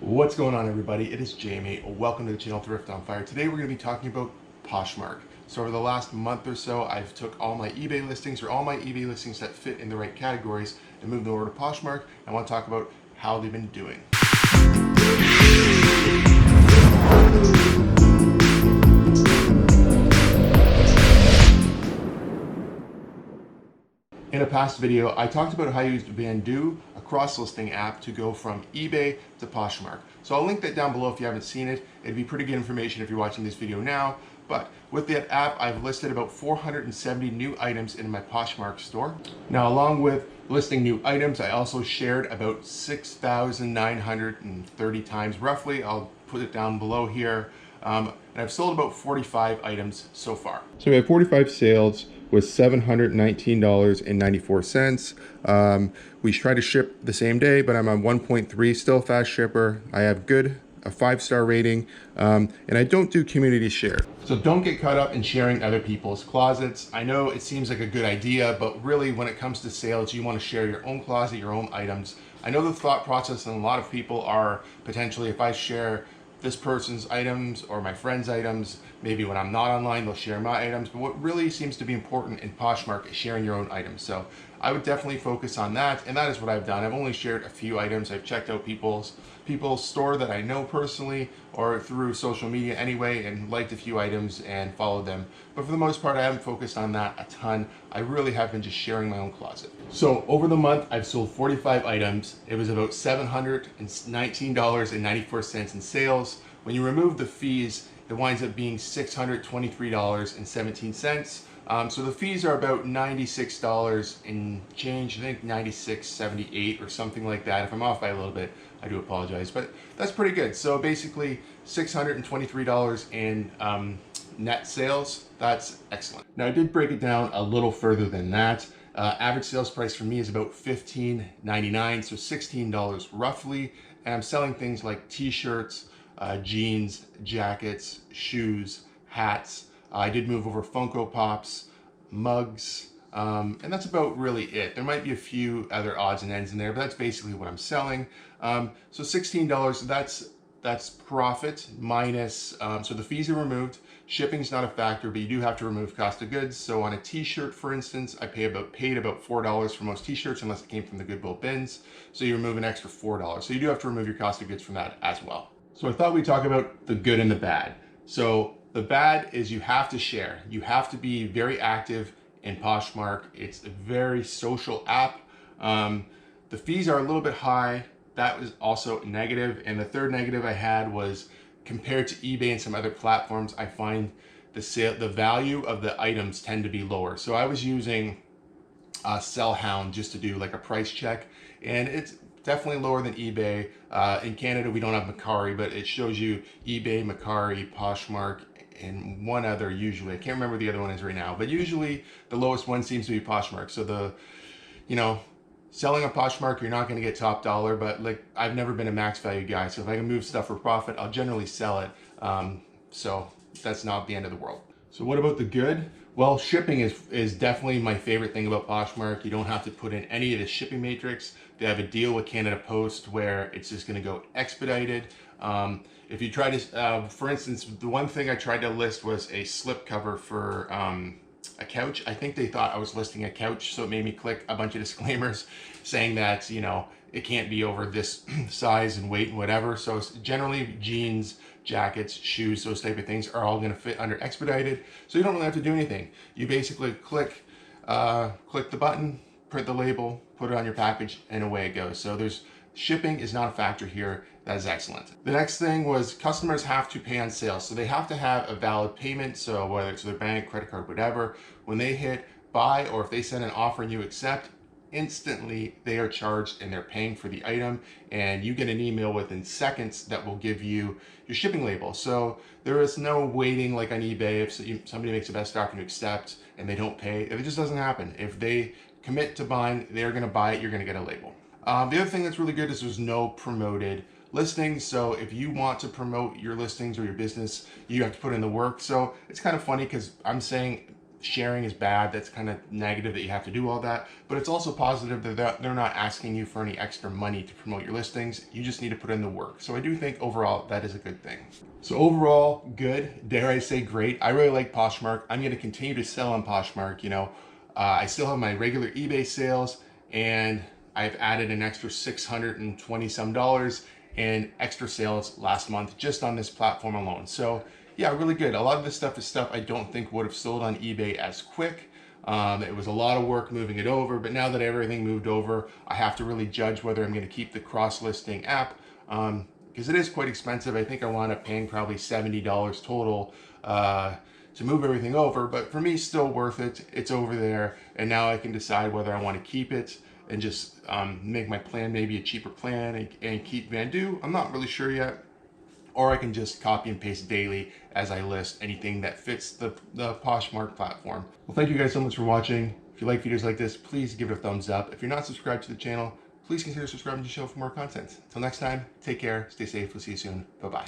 What's going on, everybody? It is Jamie. Welcome to the channel Thrift on Fire. Today we're going to be talking about Poshmark. So over the last month or so, I've took all my eBay listings or all my eBay listings that fit in the right categories and moved them over to Poshmark. I want to talk about how they've been doing. In a past video, I talked about how I used Vendoo, a cross-listing app, to go from eBay to Poshmark. So I'll link that down below if you haven't seen it. It'd be pretty good information if you're watching this video now. But with that app, I've listed about 470 new items in my Poshmark store. Now, along with listing new items, I also shared about 6,930 times roughly. I'll put it down below here. And I've sold about 45 items so far. So we have 45 sales with $719.94. We try to ship the same day, but I'm on 1.3, still fast shipper. I have a 5-star rating, and I don't do community share. So don't get caught up in sharing other people's closets. I know it seems like a good idea, but really when it comes to sales, you want to share your own closet, your own items. I know the thought process in a lot of people are potentially, if I share this person's items or my friend's items, maybe when I'm not online, they'll share my items. But what really seems to be important in Poshmark is sharing your own items. So I would definitely focus on that, and that is what I've done. I've only shared a few items. I've checked out people's store that I know personally or through social media anyway, and liked a few items and followed them. But for the most part, I haven't focused on that a ton. I really have been just sharing my own closet. So over the month, I've sold 45 items. It was about $719.94 in sales. When you remove the fees, it winds up being $623.17. So the fees are about $96 in change, I think $96.78 or something like that. If I'm off by a little bit, I do apologize, but that's pretty good. So basically $623 in net sales. That's excellent. Now I did break it down a little further than that. Average sales price for me is about $15.99, so $16 roughly. And I'm selling things like t-shirts, jeans, jackets, shoes, hats. I did move over Funko Pops, mugs, and that's about really it. There might be a few other odds and ends in there, but that's basically what I'm selling. So $16, that's profit minus, so the fees are removed. Shipping's not a factor, but you do have to remove cost of goods. So on a t-shirt, for instance, I paid about $4 for most t-shirts unless it came from the Goodwill bins. So you remove an extra $4. So you do have to remove your cost of goods from that as well. So I thought we'd talk about the good and the bad. So the bad is you have to share. You have to be very active in Poshmark. It's a very social app. The fees are a little bit high. That was also negative. And the third negative I had was compared to eBay and some other platforms, I find the value of the items tend to be lower. So I was using Sellhound just to do like a price check, and it's definitely lower than eBay. In Canada, we don't have Macari, but it shows you eBay, Macari, Poshmark, and one other usually. I can't remember the other one is right now, but usually the lowest one seems to be Poshmark. So selling on Poshmark, you're not going to get top dollar, but like I've never been a max value guy. So if I can move stuff for profit, I'll generally sell it. So that's not the end of the world. So what about the good? Well, shipping is definitely my favorite thing about Poshmark. You don't have to put in any of the shipping matrix. They have a deal with Canada Post where it's just going to go expedited. If you try to, for instance, the one thing I tried to list was a slip cover for a couch. I think they thought I was listing a couch, so it made me click a bunch of disclaimers saying that, it can't be over this size and weight and whatever. So generally jeans, jackets, shoes, those type of things are all going to fit under expedited. So you don't really have to do anything. You basically click the button, print the label, put it on your package, and away it goes. So shipping is not a factor here. That is excellent. The next thing was customers have to pay on sale. So they have to have a valid payment. So whether it's their bank, credit card, whatever, when they hit buy or if they send an offer and you accept, instantly they are charged and they're paying for the item, and you get an email within seconds that will give you your shipping label. So there is no waiting like on eBay. If somebody makes a best offer and you accept and they don't pay, it just doesn't happen. If they commit to buying, they're going to buy it, you're going to get a label. The other thing that's really good is there's no promoted listings. So if you want to promote your listings or your business, you have to put in the work. So it's kind of funny because I'm saying sharing is bad. That's kind of negative that you have to do all that, but it's also positive that they're not asking you for any extra money to promote your listings. You just need to put in the work. So I do think overall that is a good thing. So overall, good, dare I say great. I really like Poshmark. I'm going to continue to sell on Poshmark. I still have my regular eBay sales, and I've added an extra $620 some in extra sales last month just on this platform alone. So yeah, really good. A lot of this stuff is stuff I don't think would have sold on eBay as quick. It was a lot of work moving it over, but now that everything moved over, I have to really judge whether I'm going to keep the Crosslisting app, because it is quite expensive. I think I wound up paying probably $70 total to move everything over, but for me, still worth it. It's over there, and now I can decide whether I want to keep it and just make my plan maybe a cheaper plan and keep Vendoo. I'm not really sure yet. Or I can just copy and paste daily as I list anything that fits the Poshmark platform. Well, thank you guys so much for watching. If you like videos like this, please give it a thumbs up. If you're not subscribed to the channel, please consider subscribing to the show for more content. Until next time, take care, stay safe, we'll see you soon. Bye-bye.